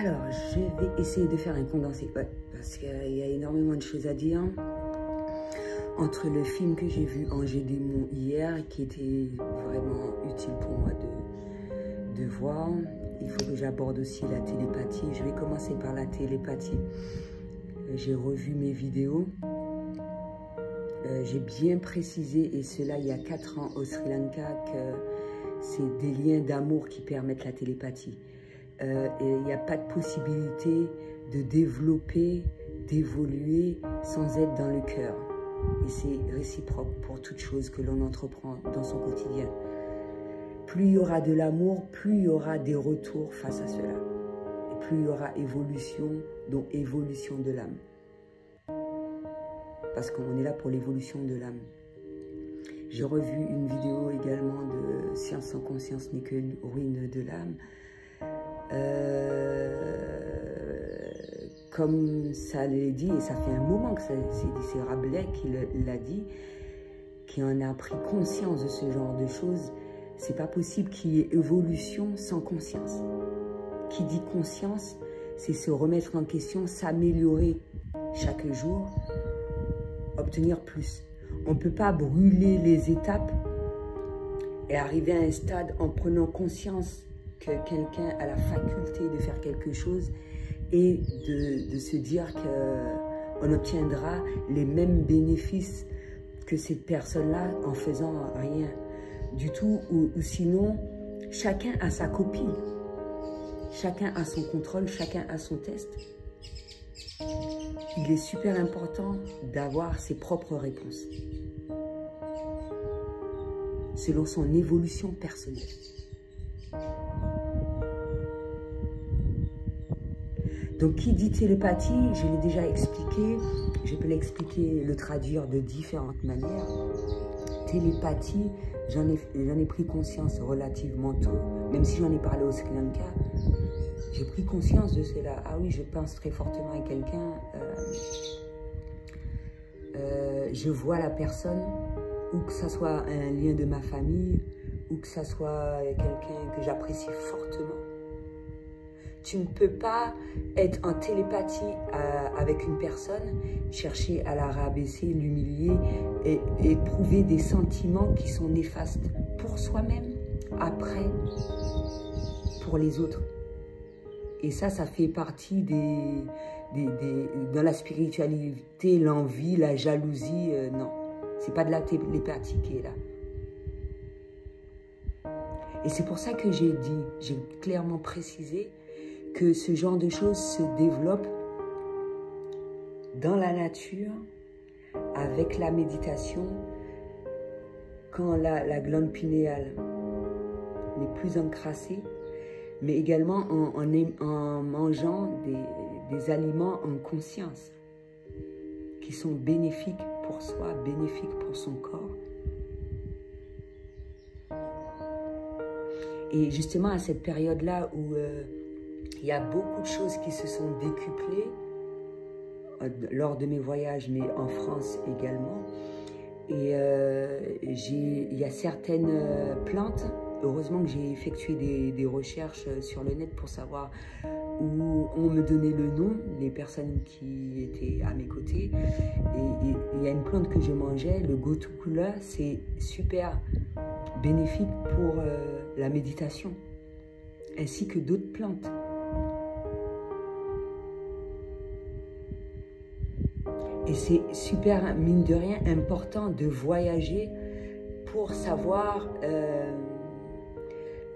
Alors, je vais essayer de faire un condensé, parce qu'il y a énormément de choses à dire. Entre le film que j'ai vu Angers Démon hier, qui était vraiment utile pour moi de voir, il faut que j'aborde aussi la télépathie. Je vais commencer par la télépathie. J'ai revu mes vidéos. J'ai bien précisé, et cela il y a 4 ans au Sri Lanka, que c'est des liens d'amour qui permettent la télépathie. Et il n'y a pas de possibilité de développer, d'évoluer sans être dans le cœur. Et c'est réciproque pour toute chose que l'on entreprend dans son quotidien. Plus il y aura de l'amour, plus il y aura des retours face à cela. Et plus il y aura évolution, donc évolution de l'âme. Parce qu'on est là pour l'évolution de l'âme. J'ai revu une vidéo également de Science sans conscience n'est que ruine de l'âme. Comme ça l'est dit, et ça fait un moment que c'est Rabelais qui l'a dit, qui en a pris conscience de ce genre de choses. C'est pas possible qu'il y ait évolution sans conscience. Qui dit conscience, c'est se remettre en question, s'améliorer chaque jour, obtenir plus. On ne peut pas brûler les étapes et arriver à un stade en prenant conscience que quelqu'un a la faculté de faire quelque chose et de se dire qu'on obtiendra les mêmes bénéfices que cette personne-là en faisant rien du tout, ou sinon chacun a sa copie, chacun a son contrôle, chacun a son test. Il est super important d'avoir ses propres réponses selon son évolution personnelle. Donc, qui dit télépathie, je l'ai déjà expliqué, je peux l'expliquer, le traduire de différentes manières. Télépathie, j'en ai pris conscience relativement tôt, même si j'en ai parlé au Sri Lanka, j'ai pris conscience de cela. Ah oui, je pense très fortement à quelqu'un, je vois la personne, ou que ça soit un lien de ma famille, ou que ça soit quelqu'un que j'apprécie fortement. Tu ne peux pas être en télépathie avec une personne, chercher à la rabaisser, l'humilier et éprouver des sentiments qui sont néfastes pour soi-même, après, pour les autres. Et ça fait partie dans la spiritualité, l'envie, la jalousie, non. C'est pas de la télépathie qui est là. Et c'est pour ça que j'ai clairement précisé que ce genre de choses se développe dans la nature, avec la méditation, quand la glande pinéale n'est plus encrassée, mais également en mangeant des aliments en conscience, qui sont bénéfiques pour soi, bénéfiques pour son corps. Et justement, à cette période-là où il y a beaucoup de choses qui se sont décuplées lors de mes voyages, mais en France également. Et il y a certaines plantes, heureusement que j'ai effectué des recherches sur le net pour savoir où on me donnait le nom, les personnes qui étaient à mes côtés. Et il y a une plante que je mangeais, le gotukula, c'est super bénéfique pour la méditation, ainsi que d'autres plantes. Et c'est super, mine de rien, important de voyager pour savoir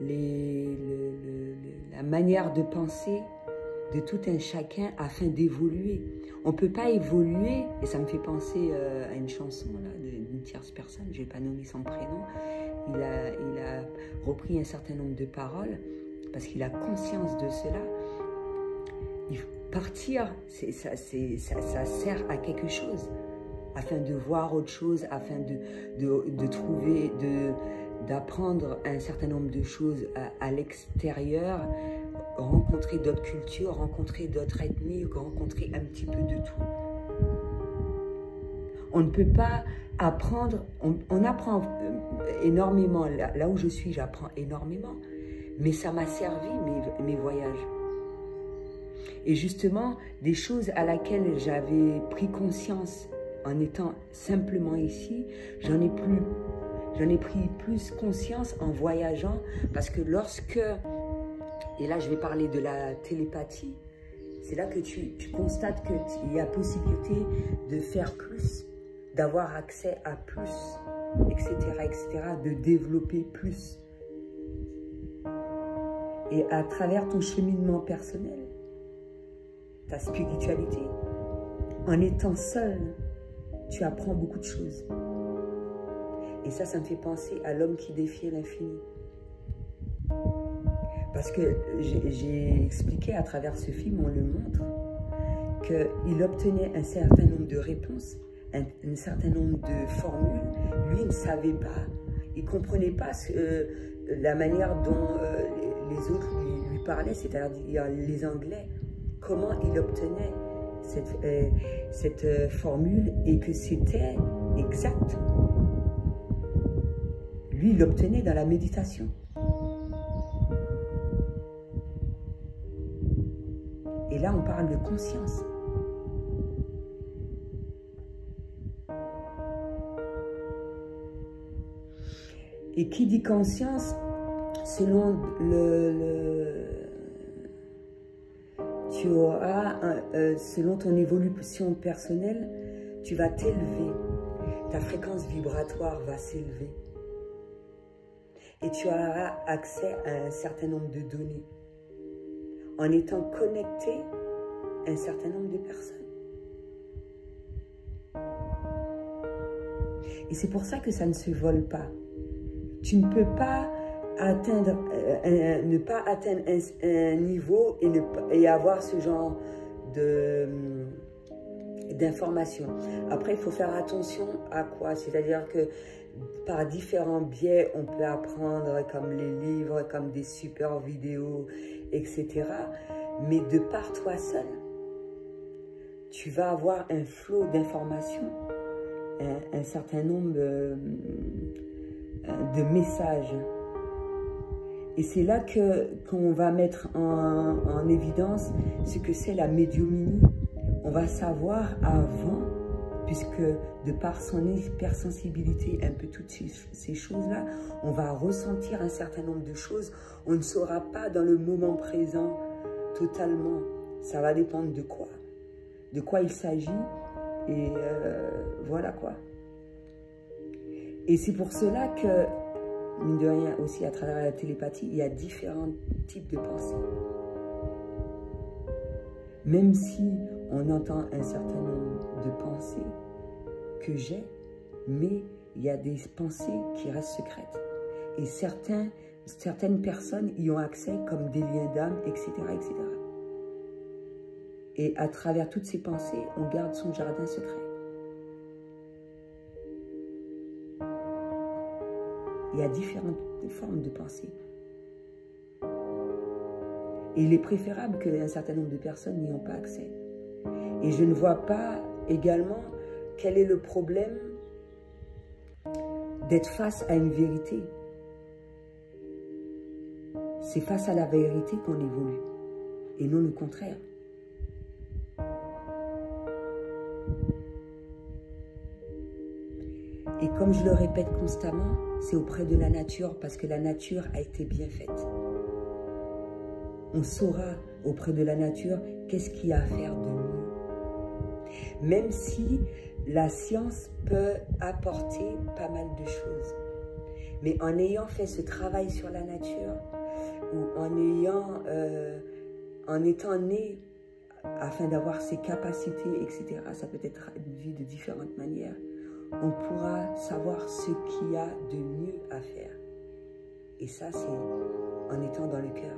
la manière de penser de tout un chacun afin d'évoluer. On ne peut pas évoluer, et ça me fait penser à une chanson d'une tierce personne, je ne vais pas nommer son prénom. Il a repris un certain nombre de paroles parce qu'il a conscience de cela. Partir, ça sert à quelque chose, afin de voir autre chose, afin de trouver, d'apprendre un certain nombre de choses à l'extérieur, rencontrer d'autres cultures, rencontrer d'autres ethnies, rencontrer un petit peu de tout. On ne peut pas apprendre, on apprend énormément, là où je suis, j'apprends énormément, mais ça m'a servi mes voyages. Et justement, des choses à laquelle j'avais pris conscience en étant simplement ici, j'en ai pris plus conscience en voyageant, parce que lorsque, et là je vais parler de la télépathie, c'est là que tu constates qu'il y a possibilité de faire plus, d'avoir accès à plus, etc., de développer plus. Et à travers ton cheminement personnel, ta spiritualité, en étant seul, tu apprends beaucoup de choses. Et ça me fait penser à l'homme qui défiait l'infini. Parce que j'ai expliqué à travers ce film, on le montre, qu'il obtenait un certain nombre de réponses, un certain nombre de formules. Lui, il ne savait pas, il ne comprenait pas la manière dont les autres lui parlaient, c'est-à-dire les Anglais, comment il obtenait cette formule et que c'était exact. Lui, il l'obtenait dans la méditation. Et là, on parle de conscience. Et qui dit conscience, selon tu auras, selon ton évolution personnelle, tu vas t'élever. Ta fréquence vibratoire va s'élever. Et tu auras accès à un certain nombre de données. En étant connecté à un certain nombre de personnes. Et c'est pour ça que ça ne se vole pas. Tu ne peux pas atteindre, ne pas atteindre un niveau et avoir ce genre d'informations. Après, il faut faire attention à quoi? C'est-à-dire que par différents biais, on peut apprendre comme les livres, comme des super vidéos, etc. Mais de par toi seul, tu vas avoir un flot d'informations, un certain nombre de messages. Et c'est là qu'on va mettre en évidence ce que c'est la médiumnie. On va savoir avant, puisque de par son hypersensibilité, un peu toutes ces choses-là, on va ressentir un certain nombre de choses. On ne saura pas dans le moment présent totalement. Ça va dépendre de quoi il s'agit. Et voilà quoi. Et c'est pour cela que, mine de rien, aussi à travers la télépathie, il y a différents types de pensées. Même si on entend un certain nombre de pensées que j'ai, mais il y a des pensées qui restent secrètes. Et certaines personnes y ont accès comme des liens d'âme, etc., etc. Et à travers toutes ces pensées, on garde son jardin secret. Il y a différentes formes de pensée. Et il est préférable qu'un certain nombre de personnes n'y ont pas accès. Et je ne vois pas également quel est le problème d'être face à une vérité. C'est face à la vérité qu'on évolue, et non le contraire. Et comme je le répète constamment, c'est auprès de la nature, parce que la nature a été bien faite. On saura auprès de la nature qu'est-ce qu'il y a à faire de mieux. Même si la science peut apporter pas mal de choses. Mais en ayant fait ce travail sur la nature, ou en étant né afin d'avoir ses capacités, etc., ça peut être traduit de différentes manières, on pourra savoir ce qu'il y a de mieux à faire. Et ça, c'est en étant dans le cœur.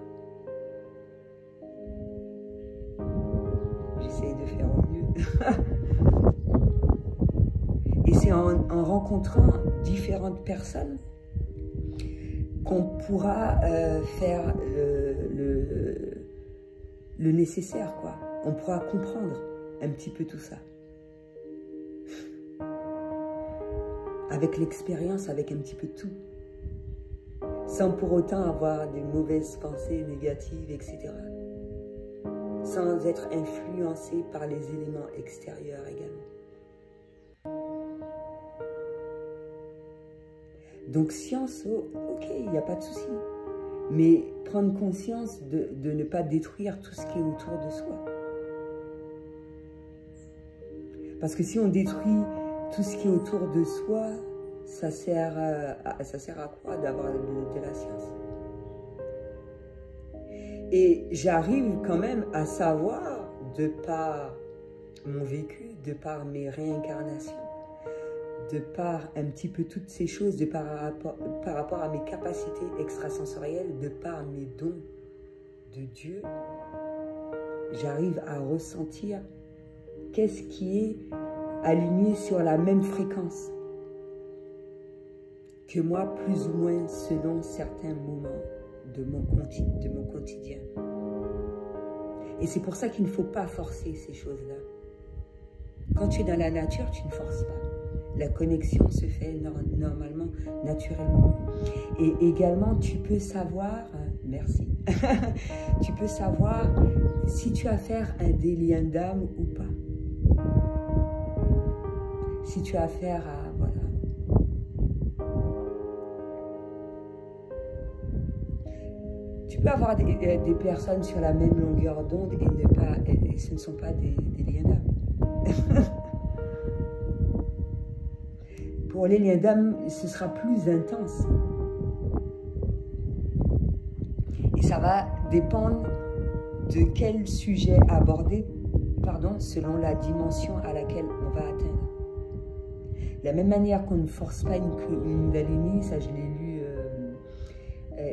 J'essaie de faire au mieux. Et c'est en rencontrant différentes personnes qu'on pourra faire le nécessaire, quoi. On pourra comprendre un petit peu tout ça. Avec l'expérience, avec un petit peu de tout. Sans pour autant avoir des mauvaises pensées négatives, etc. sans être influencé par les éléments extérieurs également. Donc science, oh, ok, il n'y a pas de souci. Mais prendre conscience de ne pas détruire tout ce qui est autour de soi. Parce que si on détruit tout ce qui est autour de soi, ça sert à quoi d'avoir de la science? Et j'arrive quand même à savoir, de par mon vécu, de par mes réincarnations, de par un petit peu toutes ces choses, par rapport à mes capacités extrasensorielles, de par mes dons de Dieu, j'arrive à ressentir qu'est-ce qui est aligné sur la même fréquence que moi, plus ou moins selon certains moments de mon quotidien. Et c'est pour ça qu'il ne faut pas forcer ces choses-là. Quand tu es dans la nature, tu ne forces pas. La connexion se fait normalement, naturellement. Et également, tu peux savoir, merci, tu peux savoir si tu as affaire à des liens d'âme ou pas. Si tu as affaire à, voilà. Tu peux avoir des personnes sur la même longueur d'onde et ce ne sont pas des liens d'âme. Pour les liens d'âme, ce sera plus intense. Et ça va dépendre de quel sujet aborder, selon la dimension à laquelle on va atteindre. De la même manière qu'on ne force pas une Kundalini, ça je l'ai lu,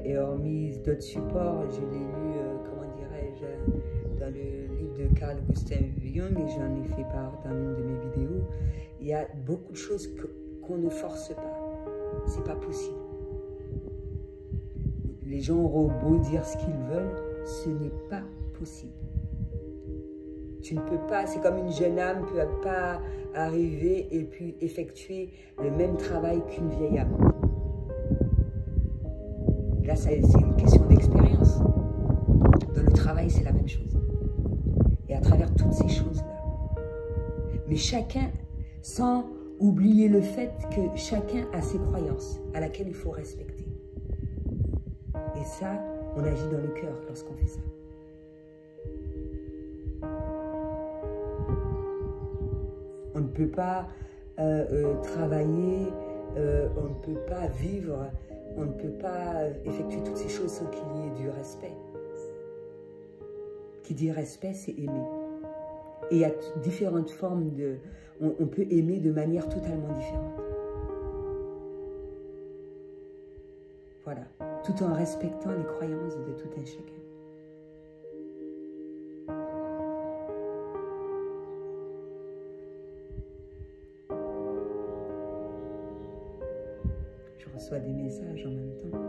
et hormis d'autres supports, je l'ai lu, comment dirais-je, dans le livre de Carl Gustav Jung, et j'en ai fait part dans une de mes vidéos. Il y a beaucoup de choses qu'on ne force pas. C'est pas possible. Les gens auront beau dire ce qu'ils veulent, ce n'est pas possible. Tu ne peux pas, c'est comme une jeune âme ne peut pas arriver et puis effectuer le même travail qu'une vieille âme. Là, c'est une question d'expérience. Dans le travail, c'est la même chose. Et à travers toutes ces choses-là. Mais chacun, sans oublier le fait que chacun a ses croyances à laquelle il faut respecter. Et ça, on agit dans le cœur lorsqu'on fait ça. On ne peut pas travailler, on ne peut pas vivre, on ne peut pas effectuer toutes ces choses sans qu'il y ait du respect. Qui dit respect, c'est aimer. Et il y a différentes formes de... On peut aimer de manière totalement différente. Voilà. Tout en respectant les croyances de tout un chacun. Je reçois des messages en même temps.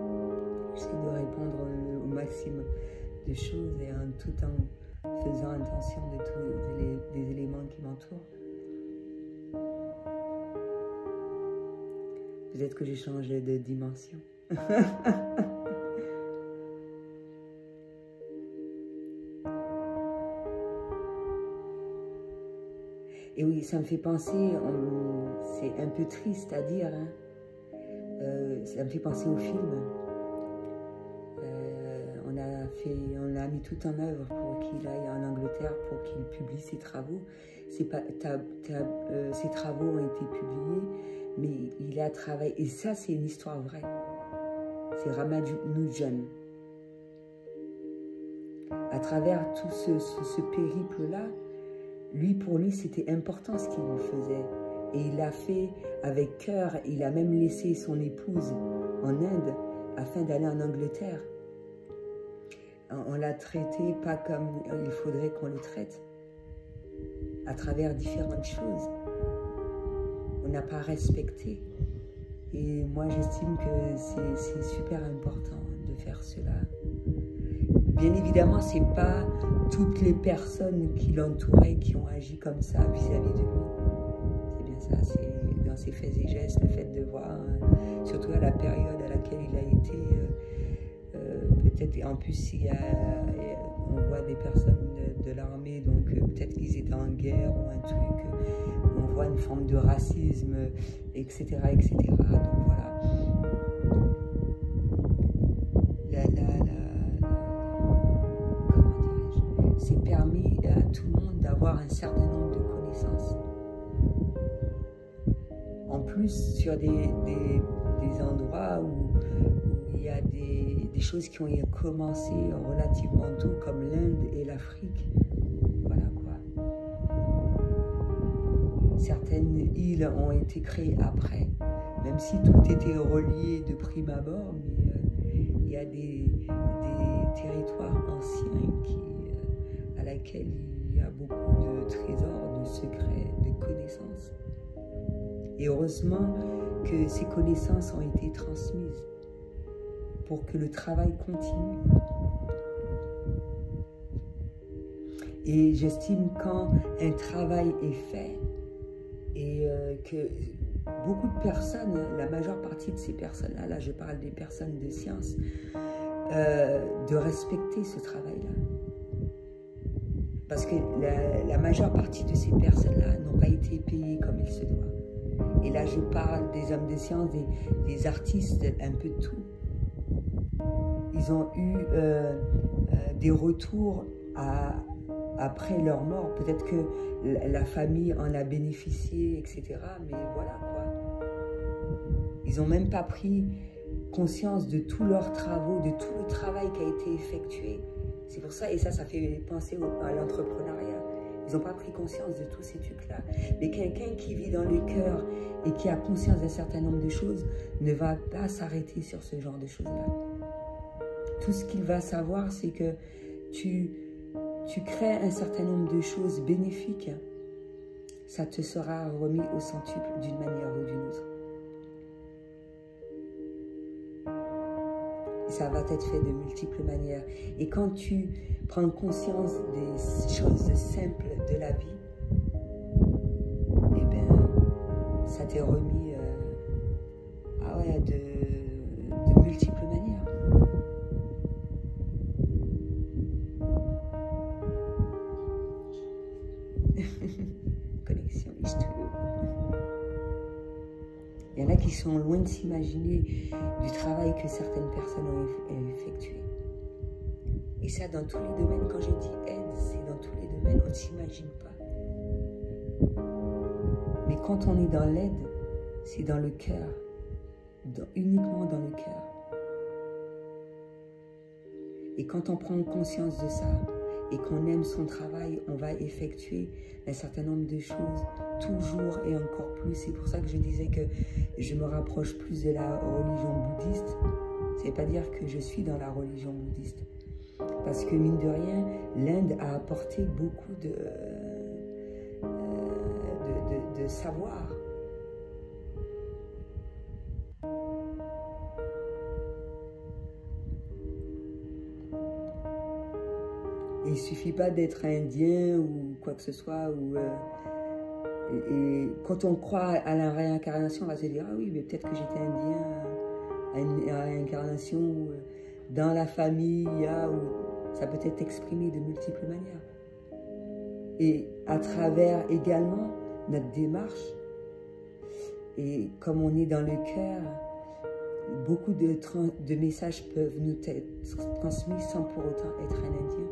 J'essaie de répondre au maximum de choses et tout en faisant attention de tous les éléments qui m'entourent. Peut-être que j'ai changé de dimension. Et oui, ça me fait penser, c'est un peu triste à dire, hein. Ça me fait penser au film. On a mis tout en œuvre pour qu'il aille en Angleterre, pour qu'il publie ses travaux. Ses travaux ont été publiés, mais il a travaillé. Et ça, c'est une histoire vraie. C'est Ramanujan. À travers tout ce périple-là, pour lui, c'était important ce qu'il faisait. Et il l'a fait avec cœur. Il a même laissé son épouse en Inde afin d'aller en Angleterre. On l'a traité pas comme il faudrait qu'on le traite. À travers différentes choses. On n'a pas respecté. Et moi, j'estime que c'est super important de faire cela. Bien évidemment, ce n'est pas toutes les personnes qui l'entouraient qui ont agi comme ça vis-à-vis de lui. C'est bien ça, c'est dans ses faits et gestes, le fait de voir, surtout à la période à laquelle il a été, peut-être, en plus, on voit des personnes de l'armée, donc peut-être qu'ils étaient en guerre ou un truc, on voit une forme de racisme, etc., etc. Donc voilà. Comment dirais-je, c'est permis à tout le monde d'avoir un certain nombre de connaissances. En plus, sur des endroits où il y a des choses qui ont commencé relativement tôt, comme l'Inde et l'Afrique. Voilà quoi. Certaines îles ont été créées après, même si tout était relié de prime abord, mais il y a des territoires anciens à laquelle il y a beaucoup de trésors, de secrets, de connaissances. Et heureusement que ces connaissances ont été transmises pour que le travail continue. Et j'estime quand un travail est fait et que beaucoup de personnes, la majeure partie de ces personnes-là, là je parle des personnes de science, de respecter ce travail-là. Parce que la majeure partie de ces personnes-là n'ont pas été payées comme il se doit. Et là, je parle des hommes de science, des artistes, un peu de tout. Ils ont eu des retours après leur mort. Peut-être que la famille en a bénéficié, etc. Mais voilà quoi. Ils n'ont même pas pris conscience de tous leurs travaux, de tout le travail qui a été effectué. C'est pour ça, et ça fait penser à l'entrepreneuriat. Ils n'ont pas pris conscience de tous ces trucs-là. Mais quelqu'un qui vit dans le cœur et qui a conscience d'un certain nombre de choses ne va pas s'arrêter sur ce genre de choses-là. Tout ce qu'il va savoir, c'est que tu crées un certain nombre de choses bénéfiques. Ça te sera remis au centuple d'une manière ou d'une autre. Ça va être fait de multiples manières. Et quand tu prends conscience des choses simples de la vie, eh bien, ça t'est remis de multiples manières. Connexion H2O. Il y en a qui sont loin de s'imaginer du travail que certaines personnes ont effectué. Et ça, dans tous les domaines, quand je dis aide, c'est dans tous les domaines, on ne s'imagine pas. Mais quand on est dans l'aide, c'est dans le cœur, uniquement dans le cœur. Et quand on prend conscience de ça, et qu'on aime son travail, on va effectuer un certain nombre de choses, toujours et encore plus. C'est pour ça que je disais que je me rapproche plus de la religion bouddhiste. Ça ne veut pas dire que je suis dans la religion bouddhiste. Parce que, mine de rien, l'Inde a apporté beaucoup de savoir. Il ne suffit pas d'être indien ou quoi que ce soit. Et quand on croit à la réincarnation, on va se dire « Ah oui, mais peut-être que j'étais indien à une réincarnation. » Dans la famille, ça peut être exprimé de multiples manières. Et à travers également notre démarche, et comme on est dans le cœur, beaucoup de messages peuvent nous être transmis sans pour autant être un Indien.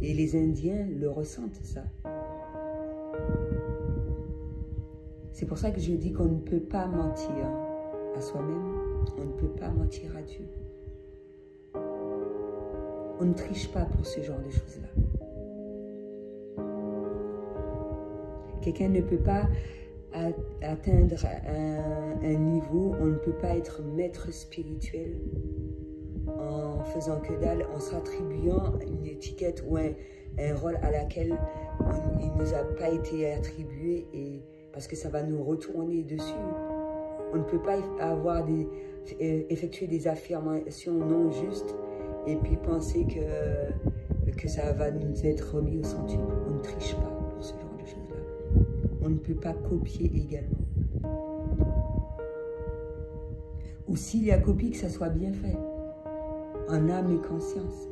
Et les Indiens le ressentent, ça. C'est pour ça que je dis qu'on ne peut pas mentir à soi-même, on ne peut pas mentir à Dieu. On ne triche pas pour ce genre de choses-là. Quelqu'un ne peut pas atteindre un niveau, on ne peut pas être maître spirituel en faisant que dalle, en s'attribuant une étiquette ou un rôle à laquelle il ne nous a pas été attribué, et parce que ça va nous retourner dessus. On ne peut pas effectuer des affirmations non justes et puis penser que ça va nous être remis au centuple. On ne triche pas pour ce genre de choses-là. On ne peut pas copier également. Ou s'il y a copie, que ça soit bien fait, en âme et conscience.